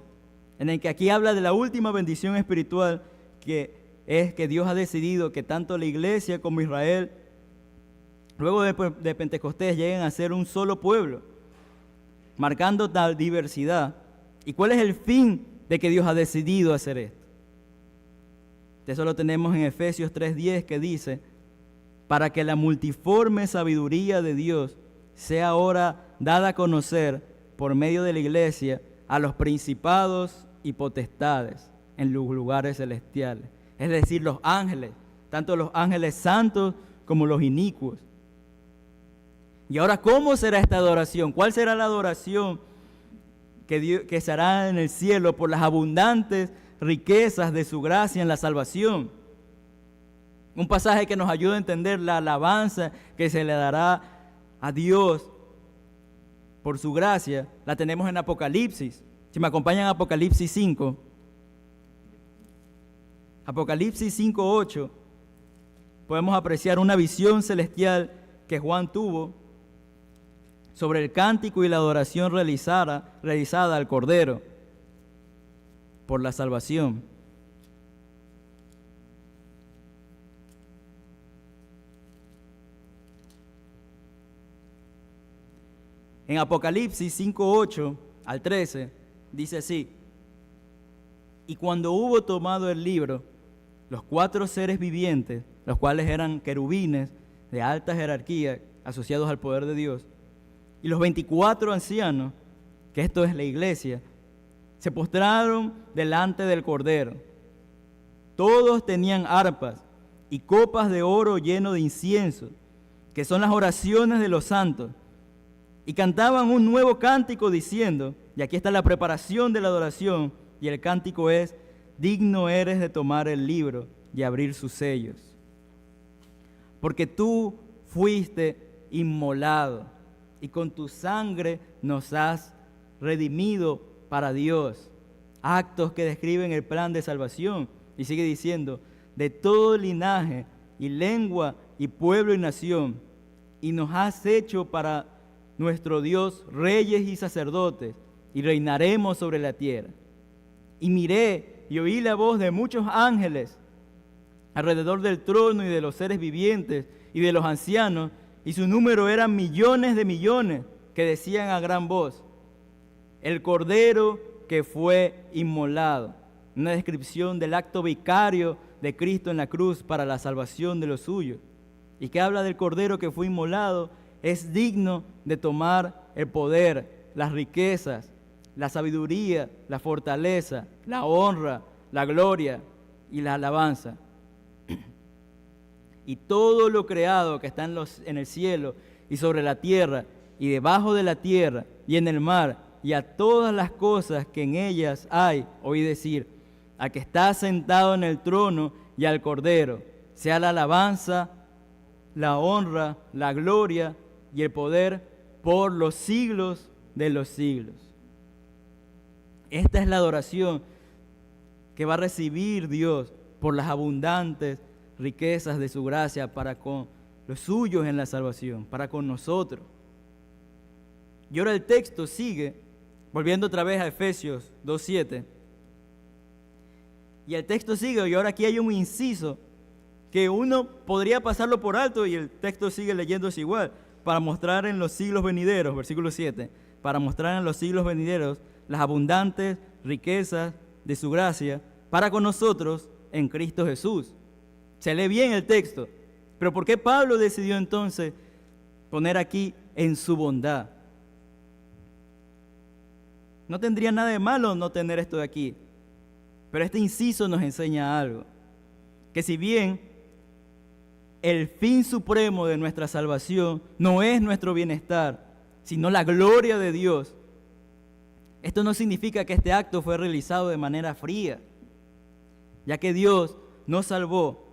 en el que aquí habla de la última bendición espiritual, que es que Dios ha decidido que tanto la iglesia como Israel, luego de Pentecostés, lleguen a ser un solo pueblo. marcando tal diversidad. ¿Y cuál es el fin de que Dios ha decidido hacer esto? Eso lo tenemos en Efesios 3:10, que dice: para que la multiforme sabiduría de Dios sea ahora dada a conocer por medio de la iglesia a los principados y potestades en los lugares celestiales, es decir, los ángeles, tanto los ángeles santos como los inicuos. Y ahora, ¿cómo será esta adoración? ¿Cuál será la adoración que se hará en el cielo por las abundantes riquezas de su gracia en la salvación? Un pasaje que nos ayuda a entender la alabanza que se le dará a Dios por su gracia, la tenemos en Apocalipsis. Si me acompañan a Apocalipsis 5. Apocalipsis 5:8, podemos apreciar una visión celestial que Juan tuvo sobre el cántico y la adoración realizada al Cordero por la salvación. En Apocalipsis 5:8 al 13 dice así: y cuando hubo tomado el libro, los 4 seres vivientes, los cuales eran querubines de alta jerarquía asociados al poder de Dios, y los 24 ancianos, que esto es la iglesia, se postraron delante del Cordero. Todos tenían arpas y copas de oro lleno de incienso, que son las oraciones de los santos, y cantaban un nuevo cántico diciendo, y aquí está la preparación de la adoración, y el cántico es: digno eres de tomar el libro y abrir sus sellos, porque tú fuiste inmolado, y con tu sangre nos has redimido para Dios. Actos que describen el plan de salvación. Y sigue diciendo: de todo linaje y lengua y pueblo y nación, y nos has hecho para nuestro Dios reyes y sacerdotes, y reinaremos sobre la tierra. Y miré y oí la voz de muchos ángeles alrededor del trono y de los seres vivientes y de los ancianos, y su número eran millones de millones, que decían a gran voz: el Cordero que fue inmolado. Una descripción del acto vicario de Cristo en la cruz para la salvación de los suyos. Y que habla del Cordero que fue inmolado, es digno de tomar el poder, las riquezas, la sabiduría, la fortaleza, la honra, la gloria y la alabanza. Y todo lo creado que está en el cielo y sobre la tierra y debajo de la tierra y en el mar, y a todas las cosas que en ellas hay, oí decir: al que está sentado en el trono y al Cordero, sea la alabanza, la honra, la gloria y el poder por los siglos de los siglos. Esta es la adoración que va a recibir Dios por las abundantes riquezas de su gracia para con los suyos en la salvación, para con nosotros. Y ahora el texto sigue, volviendo otra vez a Efesios 2:7. Y el texto sigue, y ahora aquí hay un inciso que uno podría pasarlo por alto, y el texto sigue leyéndose igual: para mostrar en los siglos venideros, versículo 7, para mostrar en los siglos venideros las abundantes riquezas de su gracia para con nosotros en Cristo Jesús. Se lee bien el texto, pero ¿por qué Pablo decidió entonces poner aquí en su bondad? No tendría nada de malo no tener esto de aquí, pero este inciso nos enseña algo: que si bien el fin supremo de nuestra salvación no es nuestro bienestar, sino la gloria de Dios, esto no significa que este acto fue realizado de manera fría, ya que Dios nos salvó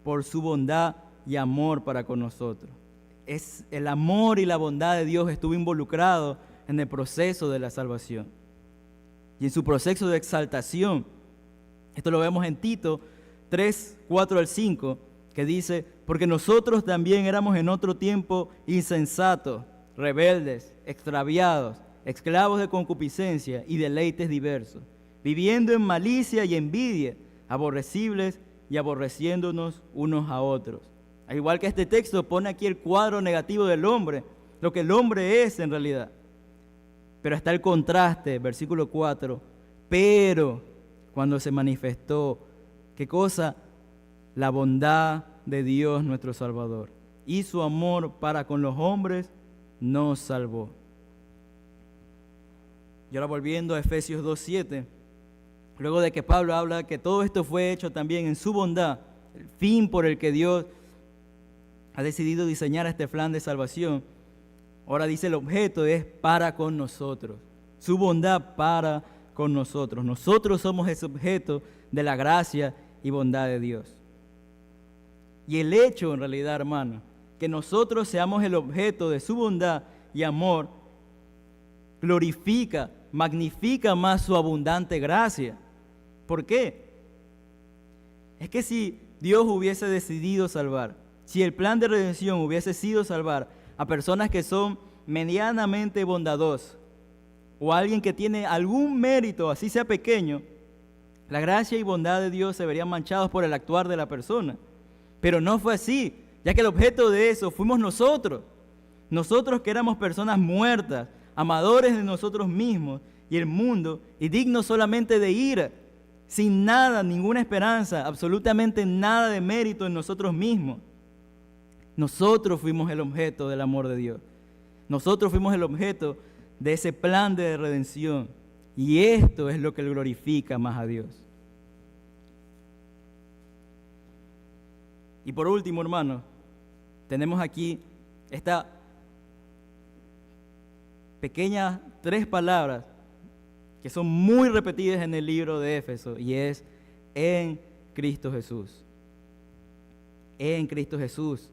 por su bondad y amor para con nosotros. Es el amor y la bondad de Dios estuvo involucrado en el proceso de la salvación y en su proceso de exaltación. Esto lo vemos en Tito 3, 4 al 5, que dice: porque nosotros también éramos en otro tiempo insensatos, rebeldes, extraviados, esclavos de concupiscencia y deleites diversos, viviendo en malicia y envidia, aborrecibles y aborreciéndonos unos a otros. Al igual que este texto pone aquí el cuadro negativo del hombre, lo que el hombre es en realidad. Pero está el contraste, versículo 4. Pero cuando se manifestó, ¿qué cosa? La bondad de Dios nuestro Salvador y su amor para con los hombres nos salvó. Y ahora volviendo a Efesios 2:7, luego de que Pablo habla que todo esto fue hecho también en su bondad, el fin por el que Dios ha decidido diseñar este plan de salvación, ahora dice el objeto es para con nosotros, su bondad para con nosotros. Nosotros somos ese objeto de la gracia y bondad de Dios. Y el hecho en realidad, hermano, que nosotros seamos el objeto de su bondad y amor, glorifica, magnifica más su abundante gracia. ¿Por qué? Es que si Dios hubiese decidido salvar, si el plan de redención hubiese sido salvar a personas que son medianamente bondadosas, o a alguien que tiene algún mérito, así sea pequeño, la gracia y bondad de Dios se verían manchados por el actuar de la persona. Pero no fue así, ya que el objeto de eso fuimos nosotros. Nosotros que éramos personas muertas, amadores de nosotros mismos y el mundo, y dignos solamente de ira, sin nada, ninguna esperanza, absolutamente nada de mérito en nosotros mismos. Nosotros fuimos el objeto del amor de Dios. Nosotros fuimos el objeto de ese plan de redención. Y esto es lo que glorifica más a Dios. Y por último, hermanos, tenemos aquí esta pequeñas 3 palabras que son muy repetidas en el libro de Éfeso, y es en Cristo Jesús. En Cristo Jesús,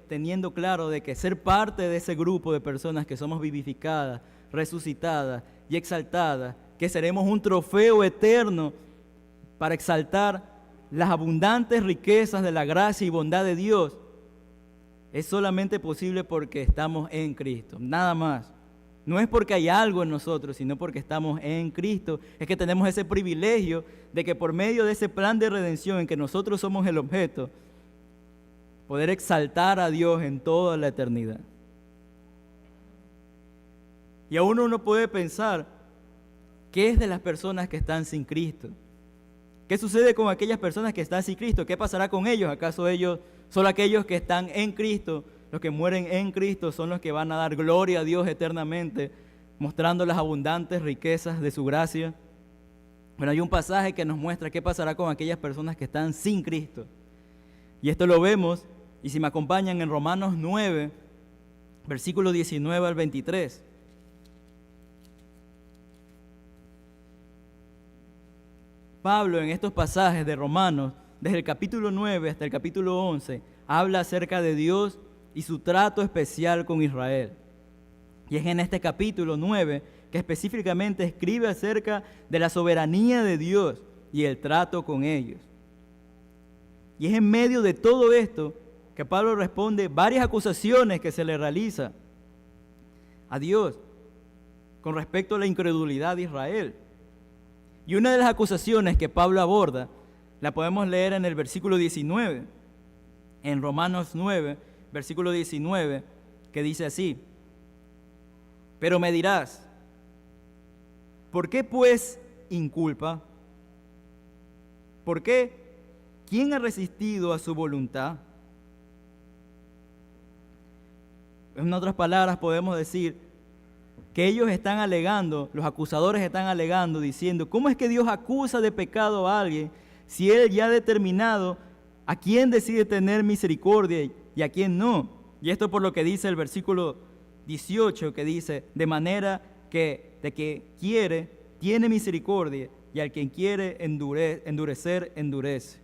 teniendo claro de que ser parte de ese grupo de personas que somos vivificadas, resucitadas y exaltadas, que seremos un trofeo eterno para exaltar las abundantes riquezas de la gracia y bondad de Dios, es solamente posible porque estamos en Cristo, nada más. No es porque hay algo en nosotros, sino porque estamos en Cristo. Es que tenemos ese privilegio de que por medio de ese plan de redención en que nosotros somos el objeto, poder exaltar a Dios en toda la eternidad. Y aún uno puede pensar, ¿qué es de las personas que están sin Cristo? ¿Qué sucede con aquellas personas que están sin Cristo? ¿Qué pasará con ellos? ¿Acaso ellos, solo aquellos que están en Cristo, los que mueren en Cristo, son los que van a dar gloria a Dios eternamente, mostrando las abundantes riquezas de su gracia? Bueno, hay un pasaje que nos muestra qué pasará con aquellas personas que están sin Cristo. Y esto lo vemos, y si me acompañan en Romanos 9, versículo 19 al 23. Pablo en estos pasajes de Romanos, desde el capítulo 9 hasta el capítulo 11, habla acerca de Dios y su trato especial con Israel. Y es en este capítulo 9 que específicamente escribe acerca de la soberanía de Dios y el trato con ellos. Y es en medio de todo esto que Pablo responde varias acusaciones que se le realiza a Dios con respecto a la incredulidad de Israel. Y una de las acusaciones que Pablo aborda la podemos leer en el versículo 19, en Romanos 9, versículo 19, que dice así: pero me dirás, ¿por qué pues inculpa? ¿Por qué? ¿Quién ha resistido a su voluntad? En otras palabras podemos decir que ellos están alegando, los acusadores están alegando, diciendo, ¿cómo es que Dios acusa de pecado a alguien si Él ya ha determinado a quién decide tener misericordia y a quién no? Y esto por lo que dice el versículo 18, que dice, de manera que de que quiere, tiene misericordia, y al quien quiere endurecer, endurece.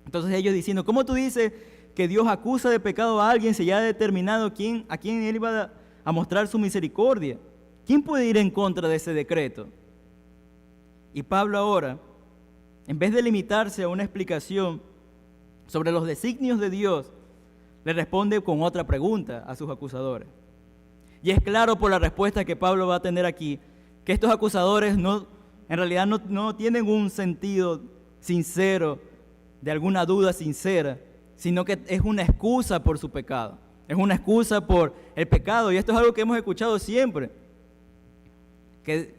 Entonces ellos diciendo, ¿cómo tú dices que Dios acusa de pecado a alguien si ya ha determinado a quién Él iba a mostrar su misericordia? ¿Quién puede ir en contra de ese decreto? Y Pablo ahora, en vez de limitarse a una explicación sobre los designios de Dios, le responde con otra pregunta a sus acusadores. Y es claro por la respuesta que Pablo va a tener aquí, que estos acusadores en realidad no tienen un sentido sincero, de alguna duda sincera, sino que es una excusa por su pecado. Es una excusa por el pecado, y esto es algo que hemos escuchado siempre.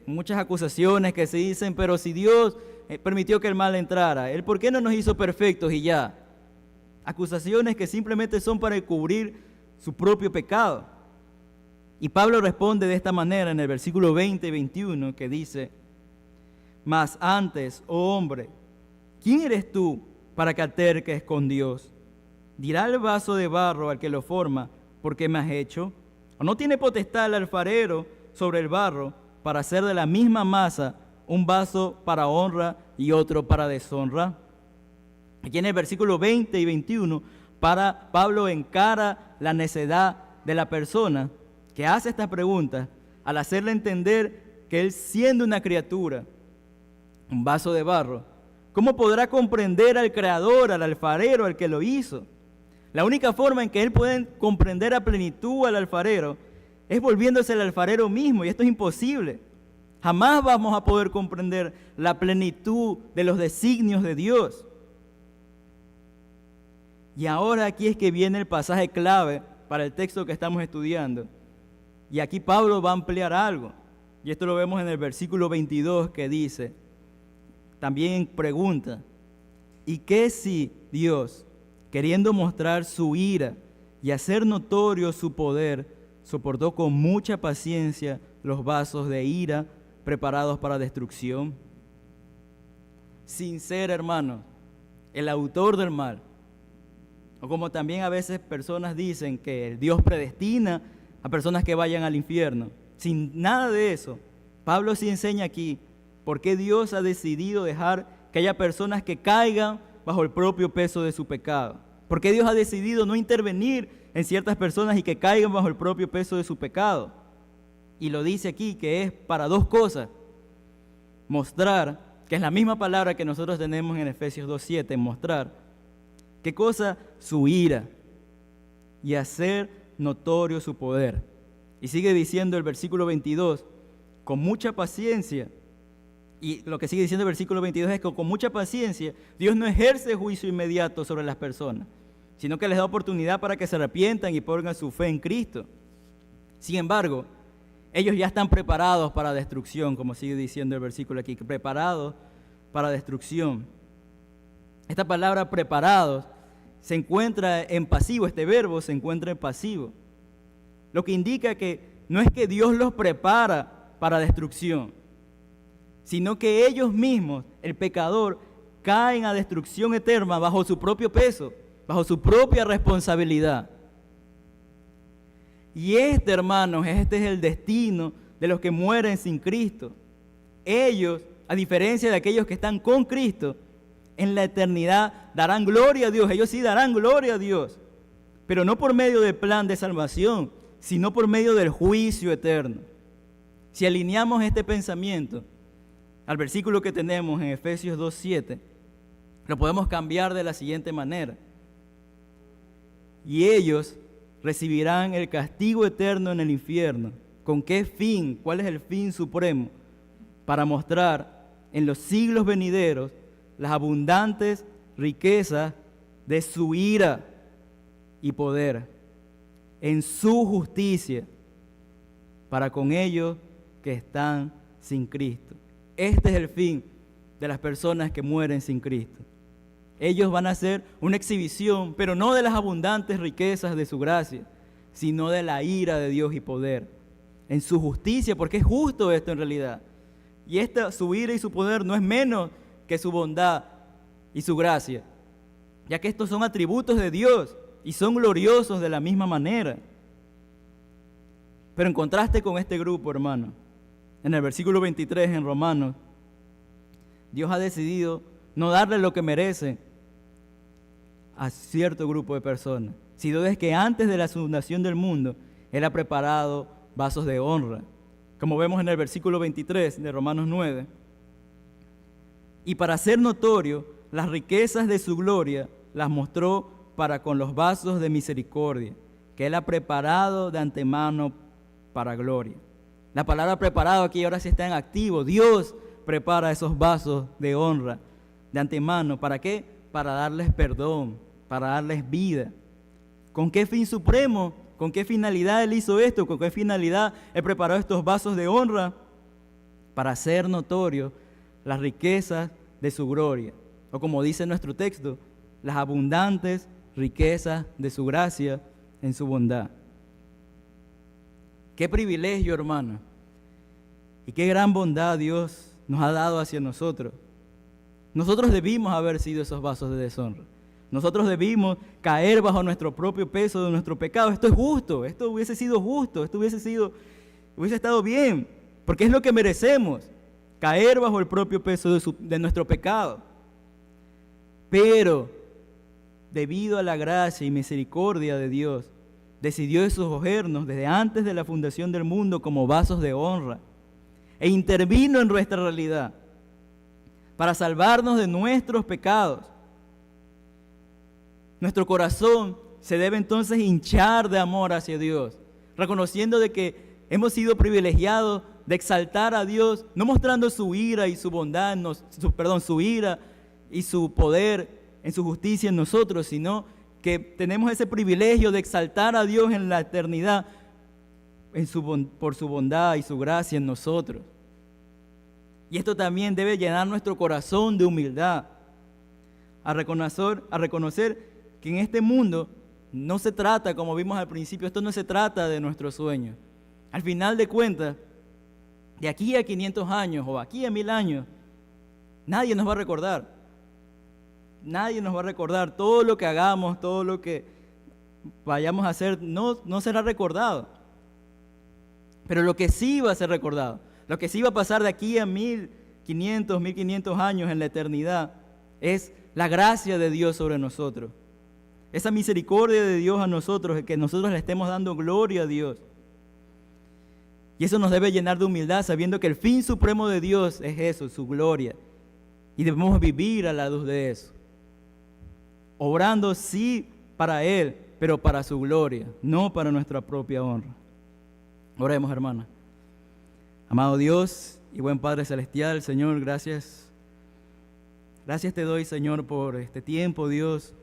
muchas acusaciones que se dicen, pero si Dios permitió que el mal entrara, ¿Él por qué no nos hizo perfectos y ya? Acusaciones que simplemente son para cubrir su propio pecado. Y Pablo responde de esta manera en el versículo 20 y 21, que dice: mas antes, oh hombre, ¿quién eres tú para que alterques con Dios? ¿Dirá el vaso de barro al que lo forma, ¿por qué me has hecho? ¿O no tiene potestad el alfarero sobre el barro para hacer de la misma masa un vaso para honra y otro para deshonra? Aquí en el versículo 20 y 21, Pablo encara la necedad de la persona que hace esta pregunta al hacerle entender que él, siendo una criatura, un vaso de barro, ¿cómo podrá comprender al creador, al alfarero, al que lo hizo? La única forma en que él puede comprender a plenitud al alfarero es volviéndose el alfarero mismo, y esto es imposible. Jamás vamos a poder comprender la plenitud de los designios de Dios. Y ahora aquí es que viene el pasaje clave para el texto que estamos estudiando. Y aquí Pablo va a ampliar algo. Y esto lo vemos en el versículo 22, que dice, también pregunta: ¿y qué si Dios, queriendo mostrar su ira y hacer notorio su poder, soportó con mucha paciencia los vasos de ira preparados para destrucción? Sin ser, hermanos, el autor del mal, o como también a veces personas dicen que Dios predestina a personas que vayan al infierno. Sin nada de eso, Pablo sí enseña aquí por qué Dios ha decidido dejar que haya personas que caigan bajo el propio peso de su pecado. ¿Por qué Dios ha decidido no intervenir en ciertas personas y que caigan bajo el propio peso de su pecado? Y lo dice aquí, que es para dos cosas: mostrar, que es la misma palabra que nosotros tenemos en Efesios 2:7, mostrar, ¿qué cosa? Su ira, y hacer notorio su poder. Y sigue diciendo el versículo 22, con mucha paciencia. Y lo que sigue diciendo el versículo 22 es que con mucha paciencia Dios no ejerce juicio inmediato sobre las personas, sino que les da oportunidad para que se arrepientan y pongan su fe en Cristo. Sin embargo, ellos ya están preparados para destrucción, como sigue diciendo el versículo aquí, preparados para destrucción. Esta palabra preparados se encuentra en pasivo, este verbo se encuentra en pasivo, lo que indica que no es que Dios los prepara para destrucción, sino que ellos mismos, el pecador, caen a destrucción eterna bajo su propio peso, bajo su propia responsabilidad. Y hermanos, este es el destino de los que mueren sin Cristo. Ellos, a diferencia de aquellos que están con Cristo, en la eternidad darán gloria a Dios. Ellos sí darán gloria a Dios, pero no por medio del plan de salvación, sino por medio del juicio eterno. Si alineamos este pensamiento al versículo que tenemos en Efesios 2:7, lo podemos cambiar de la siguiente manera: y ellos recibirán el castigo eterno en el infierno. ¿Con qué fin? ¿Cuál es el fin supremo? Para mostrar en los siglos venideros las abundantes riquezas de su ira y poder, en su justicia, para con ellos que están sin Cristo. Este es el fin de las personas que mueren sin Cristo. Ellos van a hacer una exhibición, pero no de las abundantes riquezas de su gracia, sino de la ira de Dios y poder, en su justicia, porque es justo esto en realidad. Y su ira y su poder no es menos que su bondad y su gracia, ya que estos son atributos de Dios y son gloriosos de la misma manera. Pero en contraste con este grupo, hermano, en el versículo 23 en Romanos, Dios ha decidido no darle lo que merece a cierto grupo de personas, sino es que antes de la fundación del mundo, Él ha preparado vasos de honra, como vemos en el versículo 23 de Romanos 9. Y para hacer notorio las riquezas de su gloria, las mostró para con los vasos de misericordia, que Él ha preparado de antemano para gloria. La palabra preparado aquí ahora sí está en activo. Dios prepara esos vasos de honra de antemano. ¿Para qué? Para darles perdón, para darles vida. ¿Con qué fin supremo? ¿Con qué finalidad Él hizo esto? ¿Con qué finalidad Él preparó estos vasos de honra? para hacer notorio las riquezas de su gloria, o como dice nuestro texto, las abundantes riquezas de su gracia en su bondad. Qué privilegio, hermano, y qué gran bondad Dios nos ha dado hacia nosotros. Nosotros debimos haber sido esos vasos de deshonra. Nosotros debimos caer bajo nuestro propio peso de nuestro pecado. Esto es justo, esto hubiese sido justo, esto hubiese estado bien, porque es lo que merecemos, caer bajo el propio peso de nuestro pecado. Pero, debido a la gracia y misericordia de Dios, decidió escogernos desde antes de la fundación del mundo como vasos de honra e intervino en nuestra realidad para salvarnos de nuestros pecados. Nuestro corazón se debe entonces hinchar de amor hacia Dios, reconociendo de que hemos sido privilegiados de exaltar a Dios, no mostrando su ira y su bondad, su ira y su poder en su justicia en nosotros, sino que tenemos ese privilegio de exaltar a Dios en la eternidad por su bondad y su gracia en nosotros. Y esto también debe llenar nuestro corazón de humildad, a reconocer que en este mundo no se trata, como vimos al principio, esto no se trata de nuestros sueños. Al final de cuentas, de aquí a 500 años o aquí a 1000 años, nadie nos va a recordar. Nadie nos va a recordar. Todo lo que hagamos, todo lo que vayamos a hacer, no será recordado. Pero lo que sí va a ser recordado, lo que sí va a pasar de aquí a 1500 años en la eternidad, es la gracia de Dios sobre nosotros. Esa misericordia de Dios a nosotros, que nosotros le estemos dando gloria a Dios. Y eso nos debe llenar de humildad, sabiendo que el fin supremo de Dios es eso, su gloria. Y debemos vivir a la luz de eso. Obrando sí para Él, pero para su gloria, no para nuestra propia honra. Oremos, hermanos. Amado Dios y buen Padre Celestial, Señor, gracias. Gracias te doy, Señor, por este tiempo, Dios.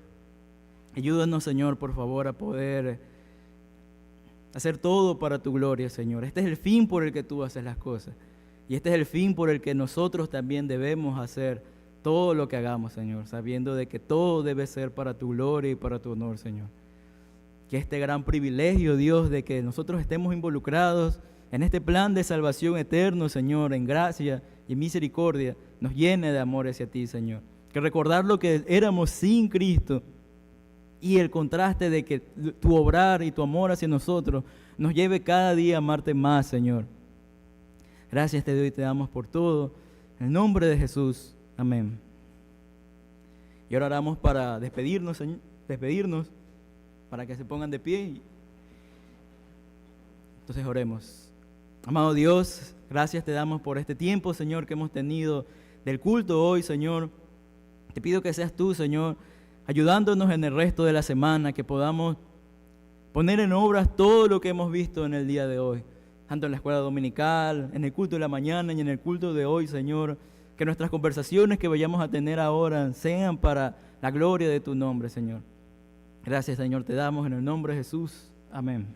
Ayúdanos, Señor, por favor, a poder hacer todo para tu gloria, Señor. Este es el fin por el que tú haces las cosas. Y este es el fin por el que nosotros también debemos hacer todo lo que hagamos, Señor, sabiendo de que todo debe ser para tu gloria y para tu honor, Señor. Que este gran privilegio, Dios, de que nosotros estemos involucrados en este plan de salvación eterno, Señor, en gracia y misericordia, nos llene de amor hacia ti, Señor. Que recordar lo que éramos sin Cristo y el contraste de que tu obrar y tu amor hacia nosotros nos lleve cada día a amarte más, Señor. Gracias te doy y te damos por todo. En el nombre de Jesús. Amén. Y ahora oramos para despedirnos, Señor, para que se pongan de pie. Entonces oremos. Amado Dios, gracias te damos por este tiempo, Señor, que hemos tenido del culto hoy, Señor. Te pido que seas tú, Señor, ayudándonos en el resto de la semana, que podamos poner en obras todo lo que hemos visto en el día de hoy, tanto en la escuela dominical, en el culto de la mañana y en el culto de hoy, Señor. Que nuestras conversaciones que vayamos a tener ahora sean para la gloria de tu nombre, Señor. Gracias, Señor, te damos en el nombre de Jesús. Amén.